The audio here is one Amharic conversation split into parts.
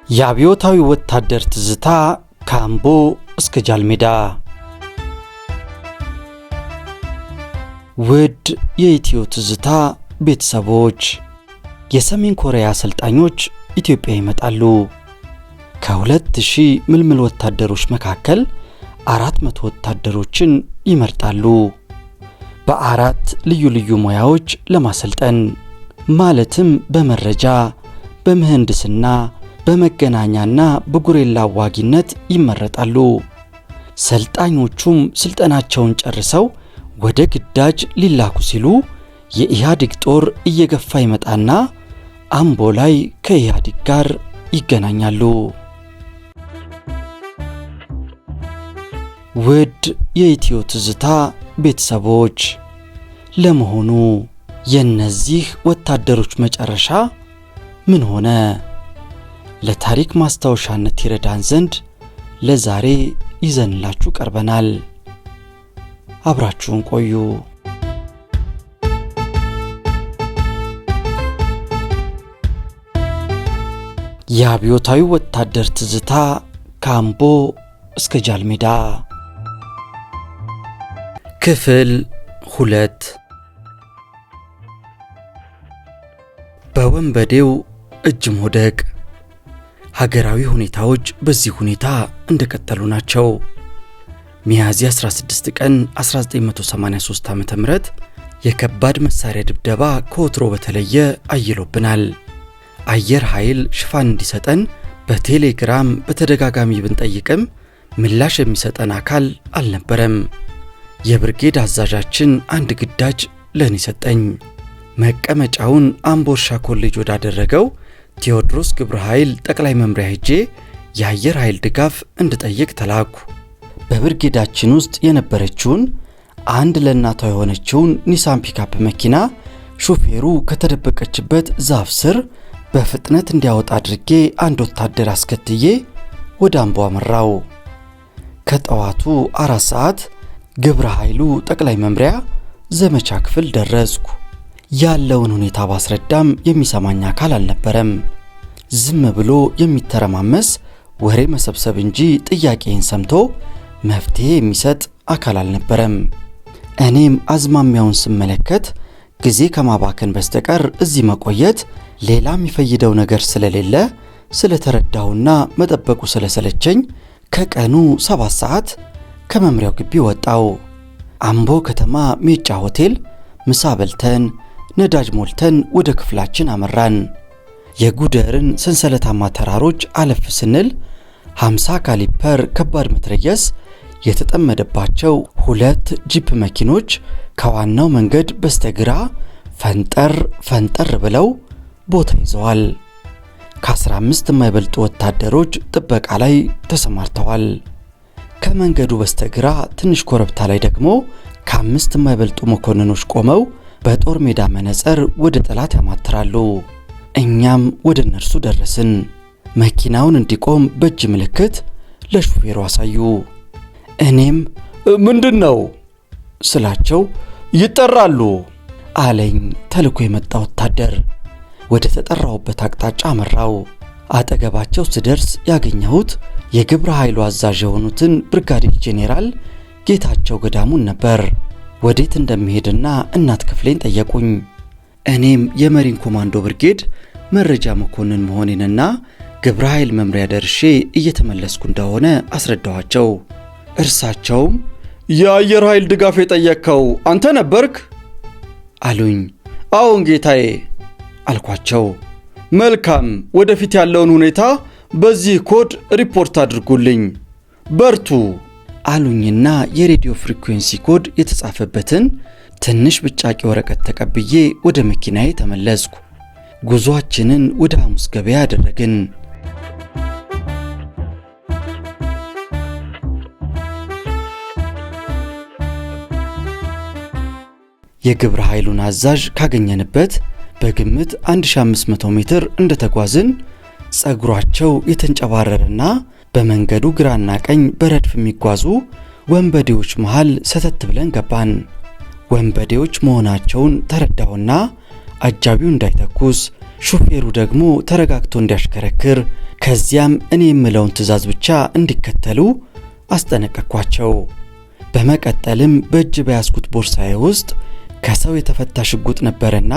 የአብዮታዊ ወታደር ትዝታ ከአምቦ እስከ ጃልሜዳ። ውድ የኢትዮ ትዝታ ቤተሰቦች፣ የሰሜን ኮሪያ አሰልጣኞች ኢትዮጵያ ይመጣሉ። ከ2000 ምልምል ወታደሮች መካከል 400 ወታደሮችን ይመርጣሉ። በአራት ልዩ ልዩ ሙያዎች ለማሰልጠን ማለትም በመረጃ፣ በምህንድስና፣ በመገናኛና በጉሬላ አዋጊነት ይመረጣሉ። ሰልጣኞቹም ስልጠናቸውን ጨርሰው ወደ ግዳጅ ሊላኩ ሲሉ የኢህአዴግ ጦር እየገፋ ይመጣና አምቦ ላይ ከኢህአዴግ ጋር ይገናኛሉ። ውድ የኢትዮ ትዝታ ቤተሰቦች፣ ለመሆኑ የእነዚህ ወታደሮች መጨረሻ ምን ሆነ? ለታሪክ ማስታወሻነት ይረዳን ዘንድ ለዛሬ ይዘንላችሁ ቀርበናል። አብራችሁን ቆዩ። የአብዮታዊ ወታደር ትዝታ ከአምቦ እስከ ጃልሜዳ ክፍል 2። በወንበዴው እጅ መውደቅ። ሀገራዊ ሁኔታዎች በዚህ ሁኔታ እንደቀጠሉ ናቸው። ሚያዝያ 16 ቀን 1983 ዓ.ም የከባድ መሳሪያ ድብደባ ከወትሮ በተለየ አይሎብናል። አየር ኃይል ሽፋን እንዲሰጠን በቴሌግራም በተደጋጋሚ ብንጠይቅም ምላሽ የሚሰጠን አካል አልነበረም። የብርጌድ አዛዣችን አንድ ግዳጅ ለኔ ሰጠኝ። መቀመጫውን አምቦ እርሻ ኮሌጅ ወዳደረገው ቴዎድሮስ ግብረ ኃይል ጠቅላይ መምሪያ ሄጄ የአየር ኃይል ድጋፍ እንድጠይቅ ተላኩ። በብርጌዳችን ውስጥ የነበረችውን አንድ ለእናቷ የሆነችውን ኒሳን ፒካፕ መኪና ሹፌሩ ከተደበቀችበት ዛፍ ስር በፍጥነት እንዲያወጣ አድርጌ አንድ ወታደር አስከትዬ ወደ አምቦ አመራው። ከጠዋቱ 4 ሰዓት ግብረ ኃይሉ ጠቅላይ መምሪያ ዘመቻ ክፍል ደረስኩ። ያለውን ሁኔታ ባስረዳም የሚሰማኝ አካል አልነበረም። ዝም ብሎ የሚተረማመስ ወሬ መሰብሰብ እንጂ ጥያቄን ሰምቶ መፍትሄ የሚሰጥ አካል አልነበረም። እኔም አዝማሚያውን ስመለከት ጊዜ ከማባከን በስተቀር እዚህ መቆየት ሌላ የሚፈይደው ነገር ስለሌለ ስለተረዳሁና መጠበቁ ስለሰለቸኝ ከቀኑ 7 ሰዓት ከመምሪያው ግቢ ወጣው። አምቦ ከተማ ሜጫ ሆቴል ምሳ በልተን ነዳጅ ሞልተን ወደ ክፍላችን አመራን። የጉደርን ሰንሰለታማ ተራሮች አለፍ ስንል 50 ካሊፐር ከባድ መትረየስ የተጠመደባቸው 2 ጂፕ መኪኖች ከዋናው መንገድ በስተግራ ፈንጠር ብለው ቦታ ይዘዋል። ከ15 የማይበልጡ ወታደሮች ጥበቃ ላይ ተሰማርተዋል። ከመንገዱ በስተግራ ትንሽ ኮረብታ ላይ ደግሞ ከ5 የማይበልጡ መኮንኖች ቆመው በጦር ሜዳ መነጽር ወደ ጠላት ያማትራሉ። እኛም ወደ እነርሱ ደረስን። መኪናውን እንዲቆም በእጅ ምልክት ለሹፌሩ አሳዩ። እኔም ምንድነው ስላቸው ይጠራሉ አለኝ ተልኮ የመጣ ወታደር። ወደ ተጠራውበት አቅጣጫ አመራው። አጠገባቸው ስደርስ ያገኘሁት የግብረ ኃይሉ አዛዥ የሆኑትን ብርጋዴር ጄኔራል ጌታቸው ገዳሙን ነበር። ወዴት እንደምሄድና እናት ክፍሌን ጠየቁኝ። እኔም የመሪን ኮማንዶ ብርጌድ መረጃ መኮንን መሆኔንና ግብረ ኃይል መምሪያ ደርሼ እየተመለስኩ እንደሆነ አስረዳኋቸው። እርሳቸውም የአየር ኃይል ድጋፍ የጠየቅከው አንተ ነበርክ አሉኝ። አዎን ጌታዬ አልኳቸው። መልካም፣ ወደፊት ያለውን ሁኔታ በዚህ ኮድ ሪፖርት አድርጉልኝ፣ በርቱ አሉኝና የሬዲዮ ፍሪኩዌንሲ ኮድ የተጻፈበትን ትንሽ ብጫቂ ወረቀት ተቀብዬ ወደ መኪናዬ ተመለስኩ። ጉዟችንን ወደ ሐሙስ ገበያ አደረግን። የግብረ ኃይሉን አዛዥ ካገኘንበት በግምት 1500 ሜትር እንደተጓዝን ጸጉራቸው የተንጨባረረና በመንገዱ ግራና ቀኝ በረድፍ የሚጓዙ ወንበዴዎች መሃል ሰተት ብለን ገባን። ወንበዴዎች መሆናቸውን ተረዳውና አጃቢው እንዳይተኩስ፣ ሹፌሩ ደግሞ ተረጋግቶ እንዲያሽከረክር፣ ከዚያም እኔ የምለውን ትዕዛዝ ብቻ እንዲከተሉ አስጠነቀቅኳቸው። በመቀጠልም በእጅ በያዝኩት ቦርሳዬ ውስጥ ከሰው የተፈታ ሽጉጥ ነበርና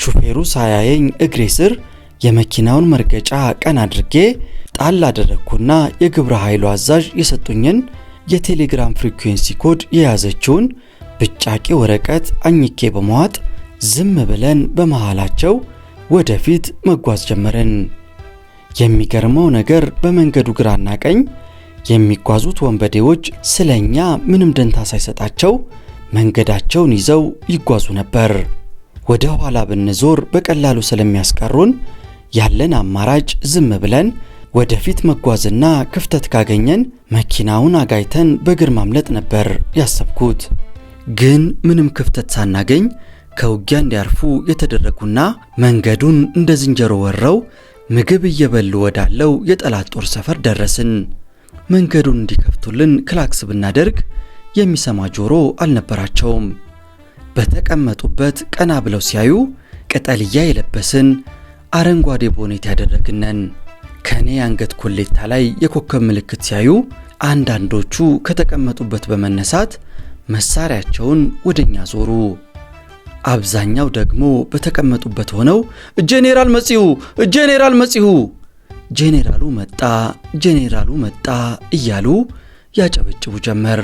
ሹፌሩ ሳያየኝ እግሬ ስር የመኪናውን መርገጫ ቀን አድርጌ ጣል አደረግኩና የግብረ ኃይሉ አዛዥ የሰጡኝን የቴሌግራም ፍሪኩዌንሲ ኮድ የያዘችውን ብጫቂ ወረቀት አኝኬ በመዋጥ ዝም ብለን በመሃላቸው ወደፊት መጓዝ ጀመርን። የሚገርመው ነገር በመንገዱ ግራና ቀኝ የሚጓዙት ወንበዴዎች ስለኛ ምንም ደንታ ሳይሰጣቸው መንገዳቸውን ይዘው ይጓዙ ነበር። ወደ ኋላ ብንዞር በቀላሉ ስለሚያስቀሩን ያለን አማራጭ ዝም ብለን ወደፊት መጓዝና ክፍተት ካገኘን መኪናውን አጋይተን በእግር ማምለጥ ነበር ያሰብኩት። ግን ምንም ክፍተት ሳናገኝ ከውጊያ እንዲያርፉ የተደረጉና መንገዱን እንደ ዝንጀሮ ወረው ምግብ እየበሉ ወዳለው የጠላት ጦር ሰፈር ደረስን። መንገዱን እንዲከፍቱልን ክላክስ ብናደርግ የሚሰማ ጆሮ አልነበራቸውም። በተቀመጡበት ቀና ብለው ሲያዩ ቅጠልያ የለበስን አረንጓዴ ቦኔት ያደረግነን። ከኔ አንገት ኮሌታ ላይ የኮከብ ምልክት ሲያዩ አንዳንዶቹ ከተቀመጡበት በመነሳት መሳሪያቸውን ወደኛ ዞሩ። አብዛኛው ደግሞ በተቀመጡበት ሆነው ጄኔራል መጽሁ፣ ጄኔራል መጽሁ፣ ጄኔራሉ መጣ፣ ጄኔራሉ መጣ እያሉ ያጨበጭቡ ጀመር።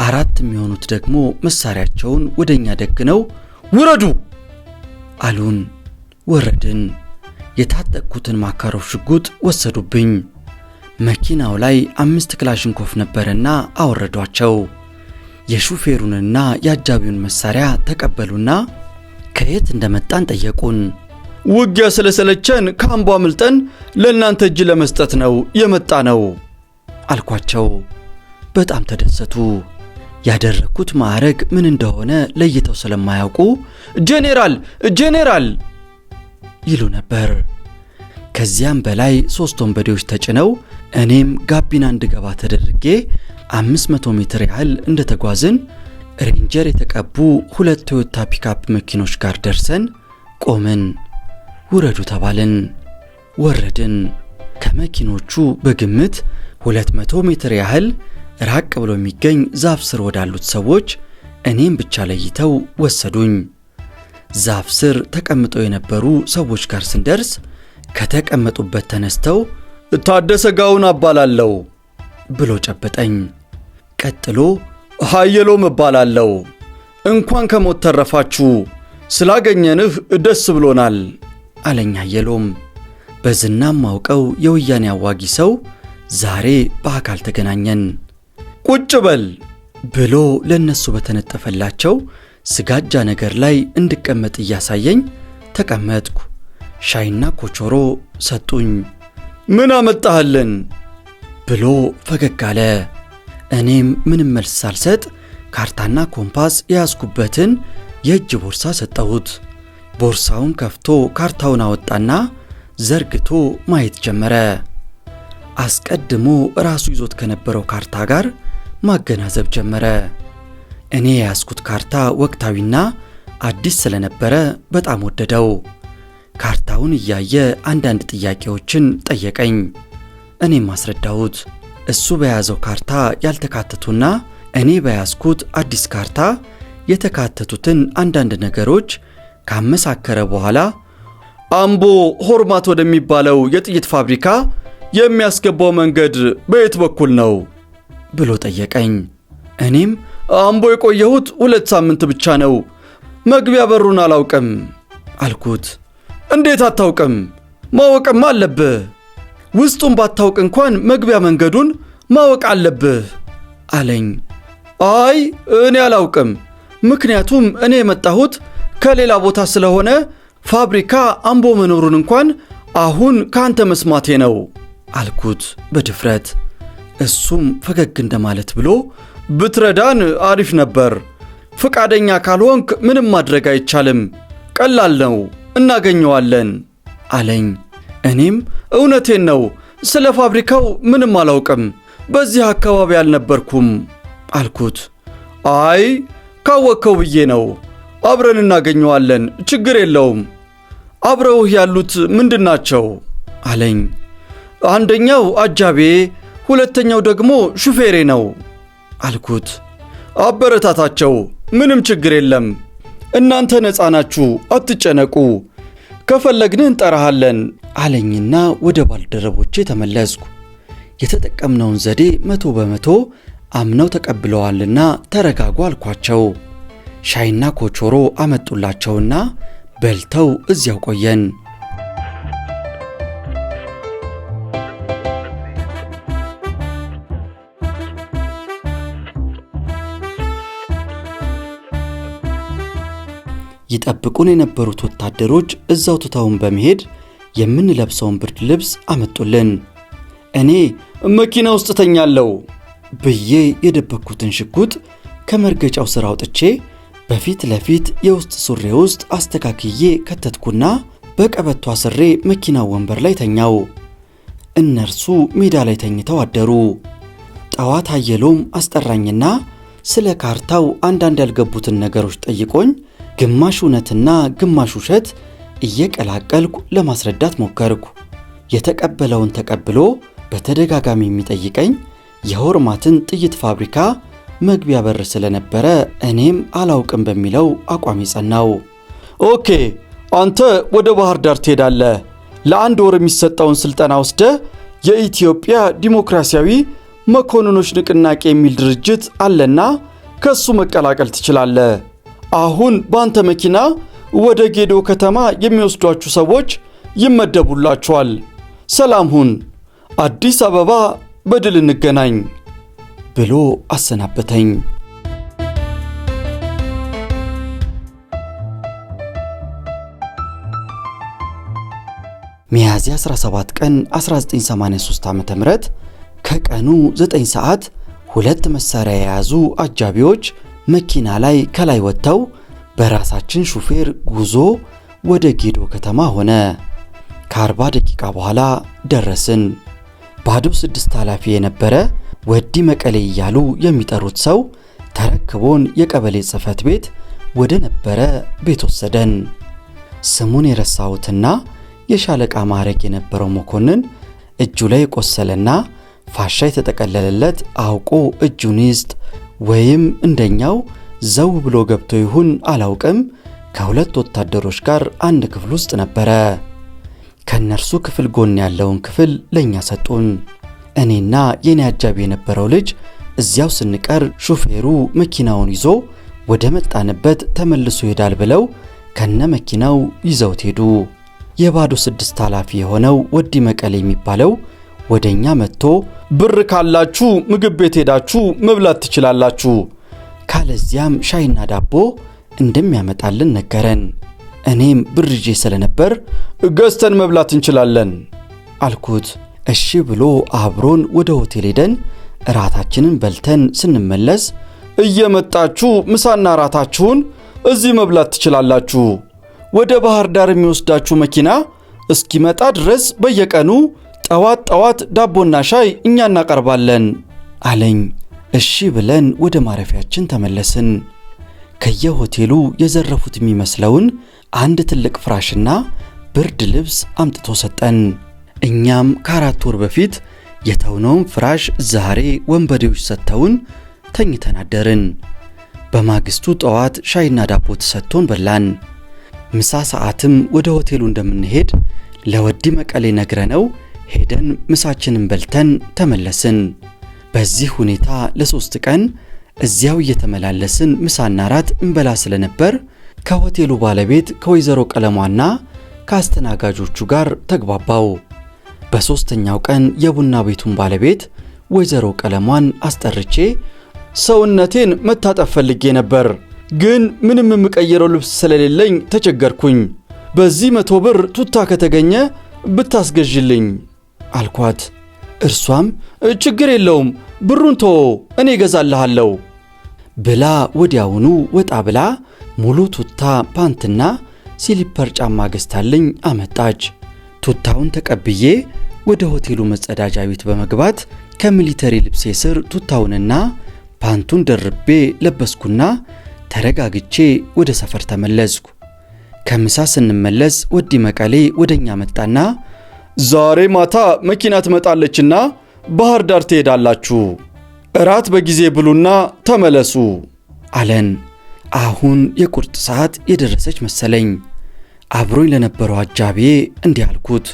አራት የሚሆኑት ደግሞ መሳሪያቸውን ወደኛ ደግነው ውረዱ አሉን። ወረድን። የታጠቅኩትን ማካሮፍ ሽጉጥ ወሰዱብኝ። መኪናው ላይ 5 ክላሽንኮፍ ነበርና አወረዷቸው። የሹፌሩንና የአጃቢውን መሳሪያ ተቀበሉና ከየት እንደመጣን ጠየቁን። ውጊያ ስለሰለቸን ካምቧ አምልጠን ለእናንተ እጅ ለመስጠት ነው የመጣ ነው አልኳቸው። በጣም ተደሰቱ። ያደረኩት ማዕረግ ምን እንደሆነ ለይተው ስለማያውቁ ጄኔራል ጄኔራል ይሉ ነበር። ከዚያም በላይ 3 ወንበዴዎች ተጭነው እኔም ጋቢና እንድገባ ተደርጌ 500 ሜትር ያህል እንደተጓዝን ሬንጀር የተቀቡ 2 ቶዮታ ፒካፕ መኪኖች ጋር ደርሰን ቆምን። ውረዱ ተባልን። ወረድን። ከመኪኖቹ በግምት 200 ሜትር ያህል ራቅ ብሎ የሚገኝ ዛፍ ስር ወዳሉት ሰዎች እኔም ብቻ ለይተው ወሰዱኝ። ዛፍ ስር ተቀምጠው የነበሩ ሰዎች ጋር ስንደርስ ከተቀመጡበት ተነስተው ታደሰ ጋውን አባላለሁ ብሎ ጨበጠኝ። ቀጥሎ ሃየሎም እባላለሁ፣ እንኳን ከሞት ተረፋችሁ፣ ስላገኘንህ ደስ ብሎናል አለኝ ሃየሎም። በዝናም ማውቀው የወያኔ አዋጊ ሰው ዛሬ በአካል ተገናኘን። ቁጭ በል ብሎ ለነሱ በተነጠፈላቸው ስጋጃ ነገር ላይ እንድቀመጥ እያሳየኝ ተቀመጥኩ። ሻይና ኮቾሮ ሰጡኝ። ምን አመጣህልን ብሎ ፈገግ አለ። እኔም ምንም መልስ ሳልሰጥ ካርታና ኮምፓስ የያዝኩበትን የእጅ ቦርሳ ሰጠሁት። ቦርሳውን ከፍቶ ካርታውን አወጣና ዘርግቶ ማየት ጀመረ። አስቀድሞ ራሱ ይዞት ከነበረው ካርታ ጋር ማገናዘብ ጀመረ። እኔ የያዝኩት ካርታ ወቅታዊና አዲስ ስለነበረ በጣም ወደደው። ካርታውን እያየ አንዳንድ ጥያቄዎችን ጠየቀኝ። እኔም አስረዳሁት። እሱ በያዘው ካርታ ያልተካተቱና እኔ በያዝኩት አዲስ ካርታ የተካተቱትን አንዳንድ ነገሮች ካመሳከረ በኋላ አምቦ ሆርማት ወደሚባለው የጥይት ፋብሪካ የሚያስገባው መንገድ በየት በኩል ነው ብሎ ጠየቀኝ። እኔም አምቦ የቆየሁት 2 ሳምንት ብቻ ነው፣ መግቢያ በሩን አላውቅም አልኩት። እንዴት አታውቅም? ማወቅም አለብህ። ውስጡን ባታውቅ እንኳን መግቢያ መንገዱን ማወቅ አለብህ አለኝ። አይ እኔ አላውቅም፣ ምክንያቱም እኔ የመጣሁት ከሌላ ቦታ ስለሆነ ፋብሪካ አምቦ መኖሩን እንኳን አሁን ካንተ መስማቴ ነው አልኩት በድፍረት። እሱም ፈገግ እንደማለት ብሎ ብትረዳን አሪፍ ነበር፣ ፍቃደኛ ካልሆንክ ምንም ማድረግ አይቻልም፣ ቀላል ነው፣ እናገኘዋለን አለኝ። እኔም እውነቴን ነው፣ ስለ ፋብሪካው ምንም አላውቅም፣ በዚህ አካባቢ አልነበርኩም አልኩት። አይ ካወቅከው ብዬ ነው፣ አብረን እናገኘዋለን፣ ችግር የለውም። አብረውህ ያሉት ምንድናቸው አለኝ። አንደኛው አጃቤ፣ ሁለተኛው ደግሞ ሹፌሬ ነው አልኩት። አበረታታቸው፣ ምንም ችግር የለም፣ እናንተ ነፃ ናችሁ፣ አትጨነቁ፣ ከፈለግን እንጠራሃለን አለኝና ወደ ባልደረቦቼ ተመለስኩ። የተጠቀምነውን ዘዴ 100% አምነው ተቀብለዋልና ተረጋጉ አልኳቸው። ሻይና ኮቾሮ አመጡላቸውና በልተው እዚያው ቆየን። ይጠብቁን የነበሩት ወታደሮች እዛው ትተውን በመሄድ የምንለብሰውን ብርድ ልብስ አመጡልን። እኔ መኪና ውስጥ ተኛለሁ ብዬ የደበኩትን ሽጉጥ ከመርገጫው ስር አውጥቼ በፊት ለፊት የውስጥ ሱሬ ውስጥ አስተካክዬ ከተትኩና በቀበቶ አስሬ መኪናው ወንበር ላይ ተኛው። እነርሱ ሜዳ ላይ ተኝተው አደሩ። ጠዋት አየሎም አስጠራኝና ስለ ካርታው አንዳንድ ያልገቡትን ነገሮች ጠይቆኝ ግማሽ እውነትና ግማሽ ውሸት እየቀላቀልኩ ለማስረዳት ሞከርኩ። የተቀበለውን ተቀብሎ በተደጋጋሚ የሚጠይቀኝ የሆርማትን ጥይት ፋብሪካ መግቢያ በር ስለነበረ እኔም አላውቅም በሚለው አቋም ጸናው። ኦኬ፣ አንተ ወደ ባህር ዳር ትሄዳለህ። ለአንድ ወር የሚሰጠውን ስልጠና ወስደህ የኢትዮጵያ ዲሞክራሲያዊ መኮንኖች ንቅናቄ የሚል ድርጅት አለና ከሱ መቀላቀል ትችላለህ። አሁን በአንተ መኪና ወደ ጌዶ ከተማ የሚወስዷችሁ ሰዎች ይመደቡላችኋል። ሰላም ሁን፣ አዲስ አበባ በድል እንገናኝ ብሎ አሰናበተኝ። ሚያዝያ 17 ቀን 1983 ዓ.ም ከቀኑ 9 ሰዓት ሁለት መሳሪያ የያዙ አጃቢዎች መኪና ላይ ከላይ ወጥተው በራሳችን ሹፌር ጉዞ ወደ ጌዶ ከተማ ሆነ። ከ40 ደቂቃ በኋላ ደረስን። ባዶ 6 ኃላፊ የነበረ ወዲ መቀሌ እያሉ የሚጠሩት ሰው ተረክቦን የቀበሌ ጽሕፈት ቤት ወደ ነበረ ቤት ወሰደን። ስሙን የረሳሁትና የሻለቃ ማዕረግ የነበረው መኮንን እጁ ላይ የቆሰለና ፋሻ የተጠቀለለለት አውቆ እጁን ይስጥ ወይም እንደኛው ዘው ብሎ ገብቶ ይሁን አላውቅም፣ ከሁለት ወታደሮች ጋር አንድ ክፍል ውስጥ ነበረ። ከነርሱ ክፍል ጎን ያለውን ክፍል ለኛ ሰጡን። እኔና የኔ አጃቢ የነበረው ልጅ እዚያው ስንቀር ሹፌሩ መኪናውን ይዞ ወደ መጣንበት ተመልሶ ይሄዳል ብለው ከነ መኪናው ይዘውት ሄዱ። የባዶ 6 ኃላፊ የሆነው ወዲ መቀሌ የሚባለው ወደኛ መጥቶ ብር ካላችሁ ምግብ ቤት ሄዳችሁ መብላት ትችላላችሁ፣ ካለዚያም ሻይና ዳቦ እንደሚያመጣልን ነገረን። እኔም ብር ይዤ ስለነበር ገዝተን መብላት እንችላለን አልኩት። እሺ ብሎ አብሮን ወደ ሆቴል ሄደን እራታችንን በልተን ስንመለስ እየመጣችሁ ምሳና እራታችሁን እዚህ መብላት ትችላላችሁ፣ ወደ ባህር ዳር የሚወስዳችሁ መኪና እስኪመጣ ድረስ በየቀኑ ጠዋት ዳቦና ሻይ እኛ እናቀርባለን አለኝ። እሺ ብለን ወደ ማረፊያችን ተመለስን። ከየሆቴሉ የዘረፉት የሚመስለውን አንድ ትልቅ ፍራሽና ብርድ ልብስ አምጥቶ ሰጠን። እኛም ከ4 ወር በፊት የተውነውን ፍራሽ ዛሬ ወንበዴዎች ሰጥተውን ተኝተን አደርን። በማግስቱ ጠዋት ሻይና ዳቦ ተሰጥቶን በላን። ምሳ ሰዓትም ወደ ሆቴሉ እንደምንሄድ ለወዲ መቀሌ ነግረነው ሄደን ምሳችንን በልተን ተመለስን። በዚህ ሁኔታ ለ3 ቀን እዚያው እየተመላለስን ምሳና ራት እንበላ ስለነበር ከሆቴሉ ባለቤት ከወይዘሮ ቀለሟና ከአስተናጋጆቹ ጋር ተግባባው። በ3ኛው ቀን የቡና ቤቱን ባለቤት ወይዘሮ ቀለሟን አስጠርቼ ሰውነቴን መታጠብ ፈልጌ ነበር፣ ግን ምንም የምቀይረው ልብስ ስለሌለኝ ተቸገርኩኝ። በዚህ 100 ብር ቱታ ከተገኘ ብታስገዥልኝ አልኳት። እርሷም ችግር የለውም ብሩን ተወው እኔ እገዛልሃለሁ ብላ ወዲያውኑ ወጣ ብላ ሙሉ ቱታ ፓንትና ሲሊፐር ጫማ ገዝታልኝ አመጣች። ቱታውን ተቀብዬ ወደ ሆቴሉ መጸዳጃ ቤት በመግባት ከሚሊተሪ ልብሴ ስር ቱታውንና ፓንቱን ደርቤ ለበስኩና ተረጋግቼ ወደ ሰፈር ተመለስኩ። ከምሳ ስንመለስ ወዲ መቀሌ ወደኛ መጣና ዛሬ ማታ መኪና ትመጣለችና ባህር ዳር ትሄዳላችሁ፣ እራት በጊዜ ብሉና ተመለሱ አለን። አሁን የቁርጥ ሰዓት የደረሰች መሰለኝ። አብሮኝ ለነበረው አጃቢዬ እንዲህ አልኩት፣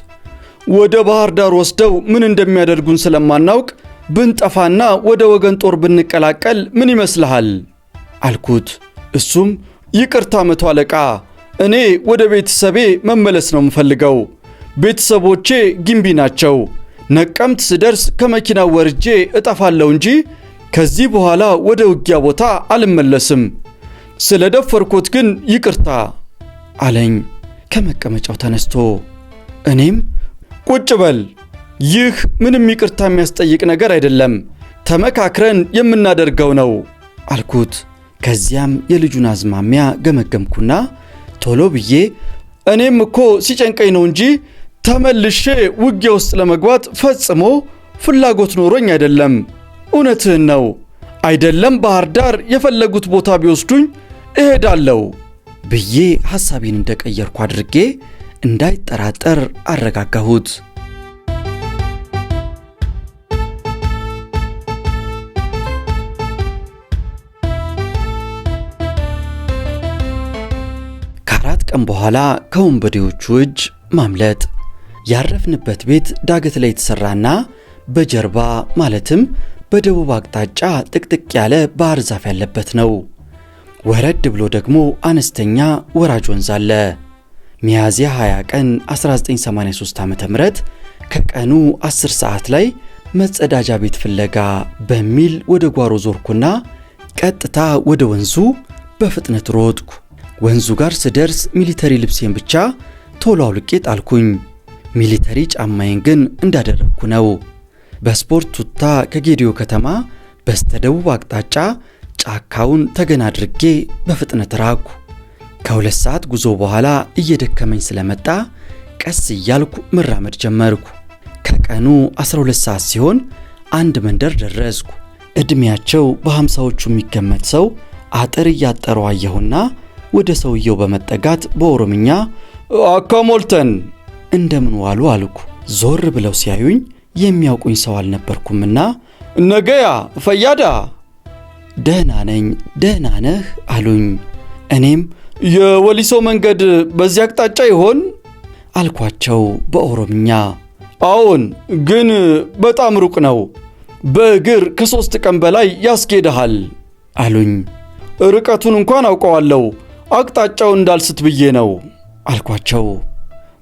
ወደ ባህር ዳር ወስደው ምን እንደሚያደርጉን ስለማናውቅ ብንጠፋና ወደ ወገን ጦር ብንቀላቀል ምን ይመስልሃል አልኩት። እሱም ይቅርታ መቶ አለቃ፣ እኔ ወደ ቤተሰቤ መመለስ ነው የምፈልገው። ቤተሰቦቼ ግንቢ ናቸው። ነቀምት ስደርስ ከመኪናው ወርጄ እጠፋለሁ እንጂ ከዚህ በኋላ ወደ ውጊያ ቦታ አልመለስም። ስለደፈርኩት ግን ይቅርታ አለኝ ከመቀመጫው ተነስቶ። እኔም ቁጭ በል፣ ይህ ምንም ይቅርታ የሚያስጠይቅ ነገር አይደለም፣ ተመካክረን የምናደርገው ነው አልኩት። ከዚያም የልጁን አዝማሚያ ገመገምኩና ቶሎ ብዬ እኔም እኮ ሲጨንቀኝ ነው እንጂ ተመልሼ ውጊያ ውስጥ ለመግባት ፈጽሞ ፍላጎት ኖሮኝ አይደለም። እውነትህን ነው፣ አይደለም ባህር ዳር የፈለጉት ቦታ ቢወስዱኝ እሄዳለሁ ብዬ ሐሳቤን እንደቀየርኩ አድርጌ እንዳይጠራጠር አረጋጋሁት። ከ4 ቀን በኋላ ከወንበዴዎቹ እጅ ማምለጥ። ያረፍንበት ቤት ዳገት ላይ የተሰራና በጀርባ ማለትም በደቡብ አቅጣጫ ጥቅጥቅ ያለ ባህር ዛፍ ያለበት ነው። ወረድ ብሎ ደግሞ አነስተኛ ወራጅ ወንዝ አለ። ሚያዝያ 20 ቀን 1983 ዓ.ም ከቀኑ 10 ሰዓት ላይ መጸዳጃ ቤት ፍለጋ በሚል ወደ ጓሮ ዞርኩና ቀጥታ ወደ ወንዙ በፍጥነት ሮጥኩ። ወንዙ ጋር ስደርስ ሚሊተሪ ልብሴን ብቻ ቶሎ አውልቄ ጣልኩኝ። ሚሊተሪ ጫማዬን ግን እንዳደረግኩ ነው። በስፖርት ቱታ ከጌዲዮ ከተማ በስተደቡብ አቅጣጫ ጫካውን ተገና አድርጌ በፍጥነት ራኩ። ከ2 ሰዓት ጉዞ በኋላ እየደከመኝ ስለመጣ ቀስ እያልኩ መራመድ ጀመርኩ። ከቀኑ 12 ሰዓት ሲሆን አንድ መንደር ደረስኩ። ዕድሜያቸው በ50ዎቹ የሚገመት ሰው አጥር እያጠሩ አየሁና ወደ ሰውየው በመጠጋት በኦሮምኛ አካሞልተን እንደምን ዋሉ አልኩ። ዞር ብለው ሲያዩኝ የሚያውቁኝ ሰው አልነበርኩምና ነገያ ፈያዳ፣ ደህና ነኝ ደህና ነህ አሉኝ። እኔም የወሊሶ መንገድ በዚህ አቅጣጫ ይሆን አልኳቸው በኦሮምኛ። አዎን፣ ግን በጣም ሩቅ ነው፣ በእግር ከ3 ቀን በላይ ያስኬድሃል አሉኝ። ርቀቱን እንኳን አውቀዋለሁ፣ አቅጣጫው እንዳልስት ብዬ ነው አልኳቸው።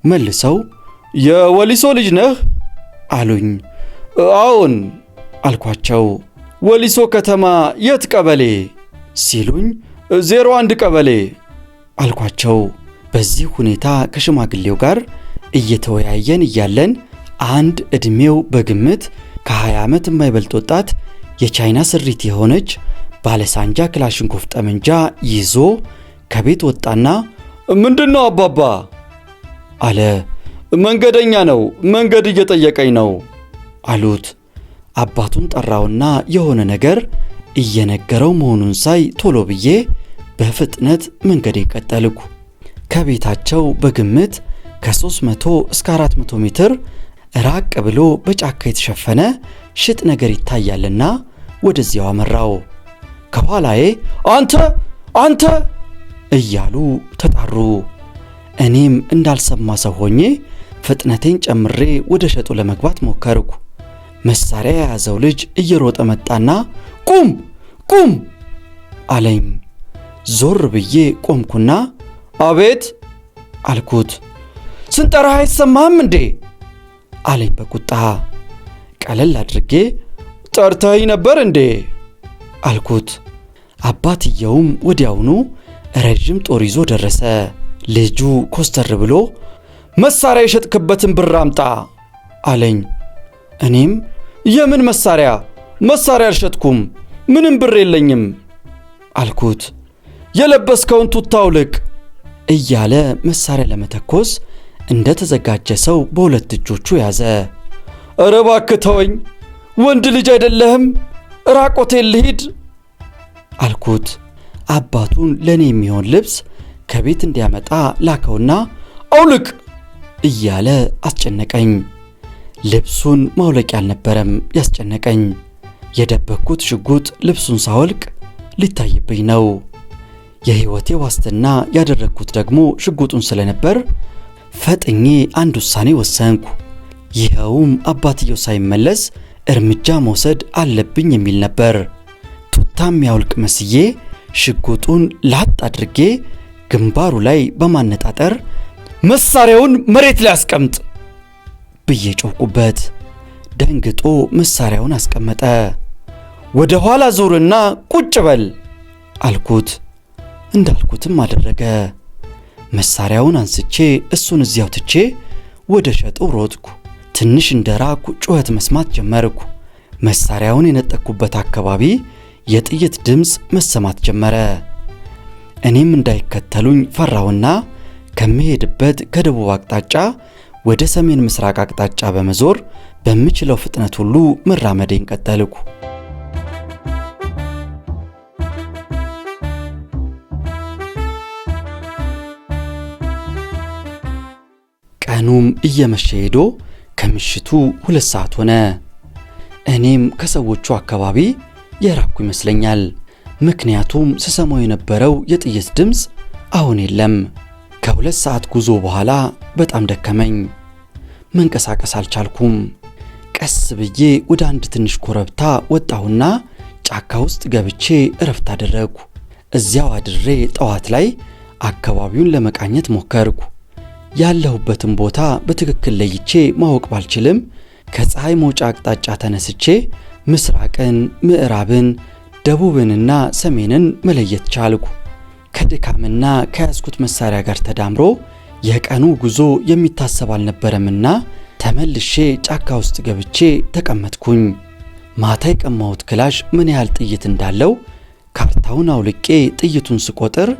መልሰው የወሊሶ ልጅ ነህ አሉኝ። አዎን አልኳቸው። ወሊሶ ከተማ የት ቀበሌ ሲሉኝ 01 ቀበሌ አልኳቸው። በዚህ ሁኔታ ከሽማግሌው ጋር እየተወያየን እያለን አንድ ዕድሜው በግምት ከ20 ዓመት የማይበልጥ ወጣት የቻይና ስሪት የሆነች ባለሳንጃ ክላሽንኮፍ ጠመንጃ ይዞ ከቤት ወጣና ምንድነው አባባ አለ። መንገደኛ ነው፣ መንገድ እየጠየቀኝ ነው አሉት። አባቱን ጠራውና የሆነ ነገር እየነገረው መሆኑን ሳይ ቶሎ ብዬ በፍጥነት መንገዴን ቀጠልኩ። ከቤታቸው በግምት ከ300 እስከ 400 ሜትር ራቅ ብሎ በጫካ የተሸፈነ ሽጥ ነገር ይታያልና ወደዚያው አመራው። ከኋላዬ አንተ እያሉ ተጣሩ። እኔም እንዳልሰማ ሰው ሆኜ ፍጥነቴን ጨምሬ ወደ ሸጡ ለመግባት ሞከርኩ። መሳሪያ የያዘው ልጅ እየሮጠ መጣና ቁም አለኝ። ዞር ብዬ ቆምኩና አቤት አልኩት። ስንጠራህ አይሰማህም እንዴ አለኝ በቁጣ። ቀለል አድርጌ ጠርተኸኝ ነበር እንዴ አልኩት። አባትየውም ወዲያውኑ ረዥም ጦር ይዞ ደረሰ። ልጁ ኮስተር ብሎ መሳሪያ የሸጥክበትን ብር አምጣ አለኝ። እኔም የምን መሳሪያ አልሸጥኩም፣ ምንም ብር የለኝም አልኩት። የለበስከውን ቱታ አውልቅ እያለ መሳሪያ ለመተኮስ እንደ ተዘጋጀ ሰው በሁለት እጆቹ ያዘ። ኧረ እባክህ ተወኝ፣ ወንድ ልጅ አይደለህም፣ ራቆቴን ልሂድ አልኩት። አባቱን ለኔ የሚሆን ልብስ ከቤት እንዲያመጣ ላከውና አውልቅ እያለ አስጨነቀኝ። ልብሱን ማውለቅ ያልነበረም ያስጨነቀኝ፣ የደበቅኩት ሽጉጥ ልብሱን ሳወልቅ ሊታይብኝ ነው። የሕይወቴ ዋስትና ያደረግኩት ደግሞ ሽጉጡን ስለነበር ፈጥኜ አንድ ውሳኔ ወሰንኩ። ይኸውም አባትየው ሳይመለስ እርምጃ መውሰድ አለብኝ የሚል ነበር። ቱታም ያውልቅ መስዬ ሽጉጡን ላጥ አድርጌ ግንባሩ ላይ በማነጣጠር መሳሪያውን መሬት ላይ አስቀምጥ ብዬ ጮኩበት። ደንግጦ መሳሪያውን አስቀመጠ። ወደ ኋላ ዞርና ቁጭ በል አልኩት። እንዳልኩትም አደረገ። መሳሪያውን አንስቼ እሱን እዚያው ትቼ ወደ ሸጠው ሮጥኩ። ትንሽ እንደራኩ ጩኸት መስማት ጀመርኩ። መሳሪያውን የነጠቅኩበት አካባቢ የጥይት ድምፅ መሰማት ጀመረ። እኔም እንዳይከተሉኝ ፈራሁና ከመሄድበት ከደቡብ አቅጣጫ ወደ ሰሜን ምስራቅ አቅጣጫ በመዞር በምችለው ፍጥነት ሁሉ መራመዴን ቀጠልኩ። ቀኑም እየመሸ ሄዶ ከምሽቱ 2 ሰዓት ሆነ። እኔም ከሰዎቹ አካባቢ የራኩ ይመስለኛል። ምክንያቱም ስሰማው የነበረው የጥይት ድምፅ አሁን የለም። ከ2 ሰዓት ጉዞ በኋላ በጣም ደከመኝ። መንቀሳቀስ አልቻልኩም። ቀስ ብዬ ወደ አንድ ትንሽ ኮረብታ ወጣሁና ጫካ ውስጥ ገብቼ እረፍት አደረግኩ። እዚያው አድሬ ጠዋት ላይ አካባቢውን ለመቃኘት ሞከርኩ። ያለሁበትን ቦታ በትክክል ለይቼ ማወቅ ባልችልም ከፀሐይ መውጫ አቅጣጫ ተነስቼ ምስራቅን፣ ምዕራብን፣ ደቡብንና ሰሜንን መለየት ቻልኩ። ከድካምና ከያዝኩት መሳሪያ ጋር ተዳምሮ የቀኑ ጉዞ የሚታሰብ አልነበረምና ተመልሼ ጫካ ውስጥ ገብቼ ተቀመጥኩኝ። ማታ የቀማሁት ክላሽ ምን ያህል ጥይት እንዳለው ካርታውን አውልቄ ጥይቱን ስቆጥር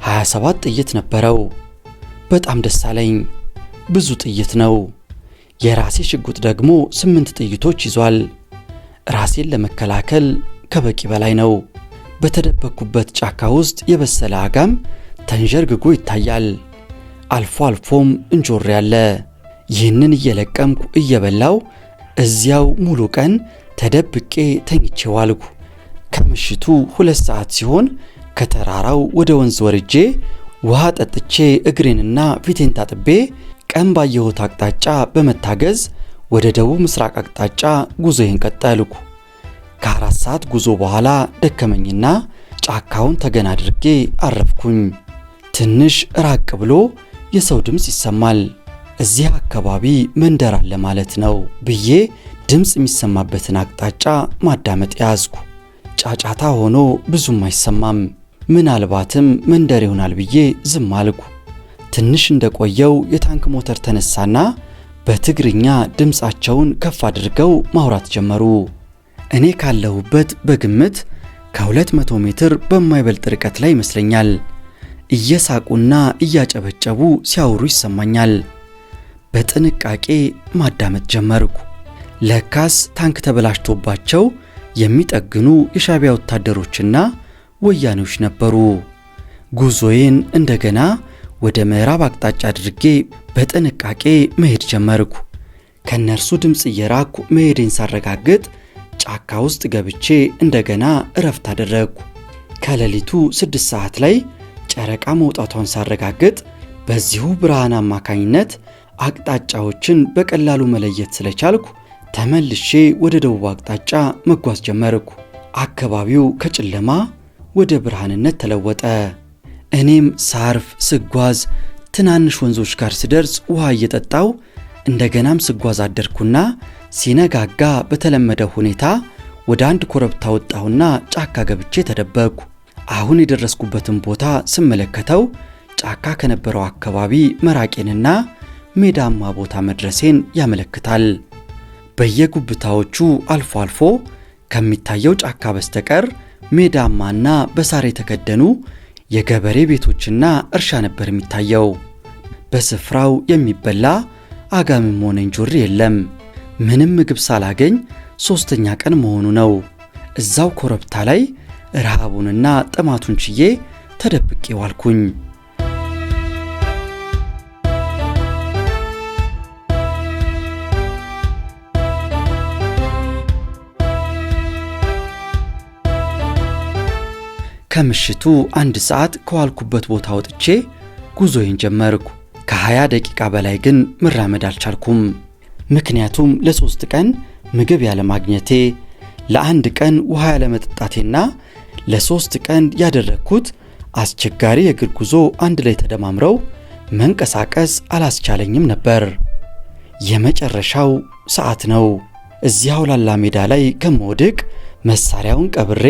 27 ጥይት ነበረው። በጣም ደስ አለኝ። ብዙ ጥይት ነው። የራሴ ሽጉጥ ደግሞ 8 ጥይቶች ይዟል። ራሴን ለመከላከል ከበቂ በላይ ነው። በተደበቅኩበት ጫካ ውስጥ የበሰለ አጋም ተንዠርግጎ ይታያል። አልፎ አልፎም እንጆሪ አለ። ይህንን እየለቀምኩ እየበላው እዚያው ሙሉ ቀን ተደብቄ ተኝቼ ዋልኩ። ከምሽቱ 2 ሰዓት ሲሆን ከተራራው ወደ ወንዝ ወርጄ ውሃ ጠጥቼ እግሬንና ፊቴን ታጥቤ ቀን ባየሁት አቅጣጫ በመታገዝ ወደ ደቡብ ምስራቅ አቅጣጫ ጉዞዬን ቀጠልኩ። ከ4 ሰዓት ጉዞ በኋላ ደከመኝና ጫካውን ተገን አድርጌ አረፍኩኝ። ትንሽ ራቅ ብሎ የሰው ድምፅ ይሰማል። እዚህ አካባቢ መንደር አለ ማለት ነው ብዬ ድምፅ የሚሰማበትን አቅጣጫ ማዳመጥ ያዝኩ። ጫጫታ ሆኖ ብዙም አይሰማም። ምናልባትም መንደር ይሆናል ብዬ ዝም አልኩ። ትንሽ እንደቆየው የታንክ ሞተር ተነሳና በትግርኛ ድምፃቸውን ከፍ አድርገው ማውራት ጀመሩ። እኔ ካለሁበት በግምት ከ200 ሜትር በማይበልጥ ርቀት ላይ ይመስለኛል። እየሳቁና እያጨበጨቡ ሲያወሩ ይሰማኛል። በጥንቃቄ ማዳመጥ ጀመርኩ። ለካስ ታንክ ተበላሽቶባቸው የሚጠግኑ የሻዕቢያ ወታደሮችና ወያኔዎች ነበሩ። ጉዞዬን እንደገና ወደ ምዕራብ አቅጣጫ አድርጌ በጥንቃቄ መሄድ ጀመርኩ። ከነርሱ ድምፅ እየራኩ መሄዴን ሳረጋግጥ ጫካ ውስጥ ገብቼ እንደገና እረፍት አደረግኩ። ከሌሊቱ 6 ሰዓት ላይ ጨረቃ መውጣቷን ሳረጋግጥ በዚሁ ብርሃን አማካኝነት አቅጣጫዎችን በቀላሉ መለየት ስለቻልኩ ተመልሼ ወደ ደቡብ አቅጣጫ መጓዝ ጀመርኩ። አካባቢው ከጨለማ ወደ ብርሃንነት ተለወጠ። እኔም ሳርፍ ስጓዝ ትናንሽ ወንዞች ጋር ስደርስ ውሃ እየጠጣው እንደገናም ስጓዝ አደርኩና ሲነጋጋ በተለመደው ሁኔታ ወደ አንድ ኮረብታ ወጣሁና ጫካ ገብቼ ተደበቅኩ። አሁን የደረስኩበትን ቦታ ስመለከተው ጫካ ከነበረው አካባቢ መራቄንና ሜዳማ ቦታ መድረሴን ያመለክታል። በየጉብታዎቹ አልፎ አልፎ ከሚታየው ጫካ በስተቀር ሜዳማና በሳር የተከደኑ የገበሬ ቤቶችና እርሻ ነበር የሚታየው። በስፍራው የሚበላ አጋምም ሆነ እንጆሪ የለም። ምንም ምግብ ሳላገኝ 3ኛ ቀን መሆኑ ነው። እዛው ኮረብታ ላይ ረሃቡንና ጥማቱን ችዬ ተደብቄ ዋልኩኝ። ከምሽቱ 1 ሰዓት ከዋልኩበት ቦታ ወጥቼ ጉዞዬን ጀመርኩ። ከ20 ደቂቃ በላይ ግን መራመድ አልቻልኩም። ምክንያቱም ለ3 ቀን ምግብ ያለማግኘቴ፣ ለ1 ቀን ውሃ ያለመጠጣቴና ለ3 ቀን ያደረግኩት አስቸጋሪ የእግር ጉዞ አንድ ላይ ተደማምረው መንቀሳቀስ አላስቻለኝም ነበር። የመጨረሻው ሰዓት ነው። እዚያው ላላ ሜዳ ላይ ከመውደቅ መሳሪያውን ቀብሬ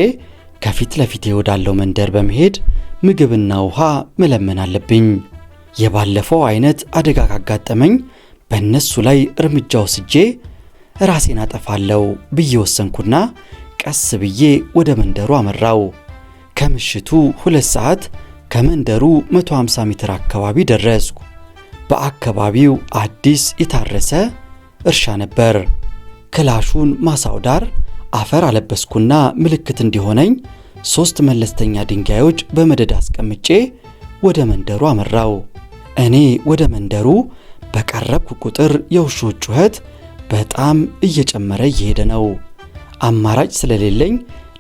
ከፊት ለፊቴ ወዳለው መንደር በመሄድ ምግብና ውሃ መለመን አለብኝ። የባለፈው አይነት አደጋ ካጋጠመኝ በእነሱ ላይ እርምጃ ወስጄ ራሴን አጠፋለሁ ብዬ ወሰንኩና ቀስ ብዬ ወደ መንደሩ አመራው። ከምሽቱ 2 ሰዓት ከመንደሩ 150 ሜትር አካባቢ ደረስኩ። በአካባቢው አዲስ የታረሰ እርሻ ነበር። ክላሹን ማሳው ዳር አፈር አለበስኩና ምልክት እንዲሆነኝ 3 መለስተኛ ድንጋዮች በመደዳ አስቀምጬ ወደ መንደሩ አመራው። እኔ ወደ መንደሩ በቀረብኩ ቁጥር የውሾች ጩኸት በጣም እየጨመረ እየሄደ ነው። አማራጭ ስለሌለኝ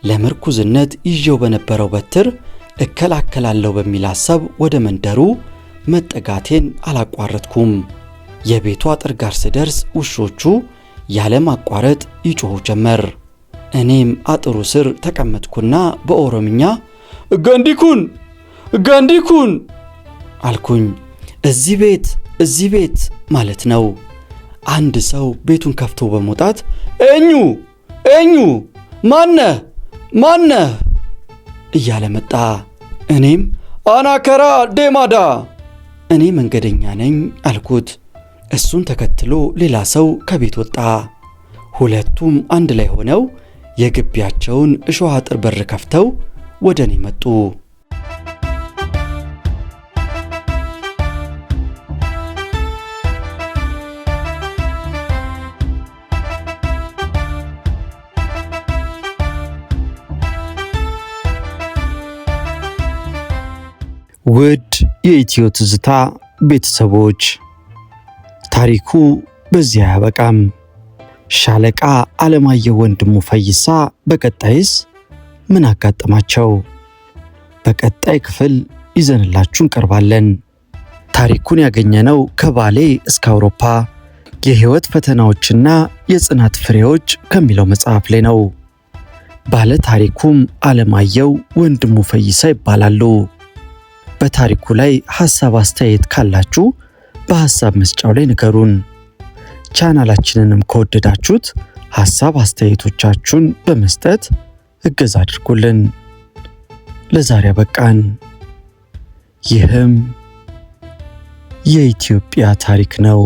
ለምርኩዝነት ይዤው በነበረው በትር እከላከላለሁ በሚል ሐሳብ ወደ መንደሩ መጠጋቴን አላቋረጥኩም። የቤቱ አጥር ጋር ስደርስ ውሾቹ ያለ ማቋረጥ ይጮሁ ጀመር። እኔም አጥሩ ስር ተቀመጥኩና በኦሮምኛ ጋንዲኩን ጋንዲኩን አልኩኝ። እዚህ ቤት ማለት ነው። አንድ ሰው ቤቱን ከፍቶ በመውጣት ኤኙ ማነህ እያለ መጣ። እኔም አናከራ ዴማዳ እኔ መንገደኛ ነኝ አልኩት። እሱን ተከትሎ ሌላ ሰው ከቤት ወጣ። ሁለቱም አንድ ላይ ሆነው የግቢያቸውን እሾህ አጥር በር ከፍተው ወደ እኔ መጡ። ውድ የኢትዮ ትዝታ ቤተሰቦች ታሪኩ በዚያ አያበቃም። ሻለቃ አለማየሁ ወንድሙ ፈይሳ በቀጣይስ ምን አጋጠማቸው? በቀጣይ ክፍል ይዘንላችሁ እንቀርባለን። ታሪኩን ያገኘነው ከባሌ እስከ አውሮፓ የህይወት ፈተናዎችና የጽናት ፍሬዎች ከሚለው መጽሐፍ ላይ ነው። ባለ ታሪኩም አለማየሁ ወንድሙ ፈይሳ ይባላሉ። በታሪኩ ላይ ሐሳብ አስተያየት ካላችሁ በሐሳብ መስጫው ላይ ንገሩን። ቻናላችንንም ከወደዳችሁት ሐሳብ አስተያየቶቻችሁን በመስጠት እገዛ አድርጉልን። ለዛሬ አበቃን። ይህም የኢትዮጵያ ታሪክ ነው።